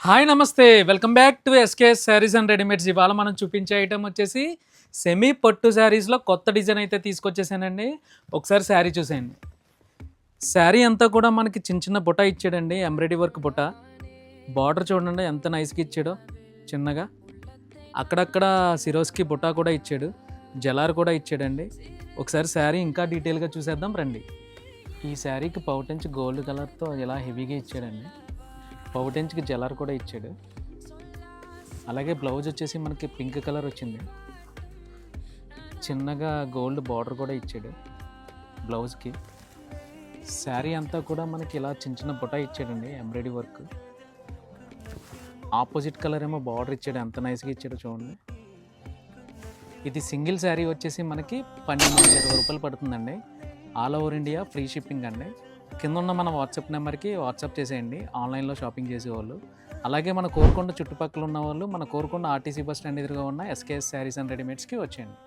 Hi నమస్తే welcome back to SKS Sarees and readymades. ఇవాళ మనం చూపించే ఐటమ్ వచ్చేసి సెమీ పట్టు శారీస్లో కొత్త డిజైన్ అయితే తీసుకొచ్చేసానండి. ఒకసారి శారీ చూసేయండి. శారీ అంతా కూడా మనకి చిన్న చిన్న బుట్ట ఇచ్చాడండి, ఎంబ్రాయిడరీ వర్క్ బుట్ట. బార్డర్ చూడండి ఎంత నైస్గా ఇచ్చాడో, చిన్నగా అక్కడక్కడ సిరోస్కి బుట్ట కూడా ఇచ్చాడు, జలార్ కూడా ఇచ్చాడండి. ఒకసారి శారీ ఇంకా డీటెయిల్గా చూసేద్దాం రండి. ఈ శారీకి పౌటెంచ్ గోల్డ్ కలర్తో ఇలా హెవీగా ఇచ్చాడండి. పౌటెంచ్కి జలార్ కూడా ఇచ్చాడు. అలాగే బ్లౌజ్ వచ్చేసి మనకి పింక్ కలర్ వచ్చింది, చిన్నగా గోల్డ్ బార్డర్ కూడా ఇచ్చాడు బ్లౌజ్కి. శారీ అంతా కూడా మనకి ఇలా చిన్న చిన్న బుట్ట ఇచ్చాడండి, ఎంబ్రాయిడరీ వర్క్. ఆపోజిట్ కలర్ ఏమో బార్డర్ ఇచ్చాడు, ఎంత నైస్గా ఇచ్చాడో చూడండి. ఇది సింగిల్ శారీ వచ్చేసి మనకి 1220 రూపాయలు పడుతుందండి. All over India free shipping అండి. కింద ఉన్న మన వాట్సాప్ నెంబర్కి వాట్సాప్ చేసేయండి ఆన్లైన్లో షాపింగ్ చేసేవాళ్ళు. అలాగే మన కోరుకొండ చుట్టుపక్కల ఉన్న వాళ్ళు మన కోరుకొండ ఆర్టీసీ బస్ స్టాండ్ ఎదురుగా ఉన్న ఎస్కేఎస్ శారీస్ అండ్ రెడీమేడ్స్కి వచ్చేయండి.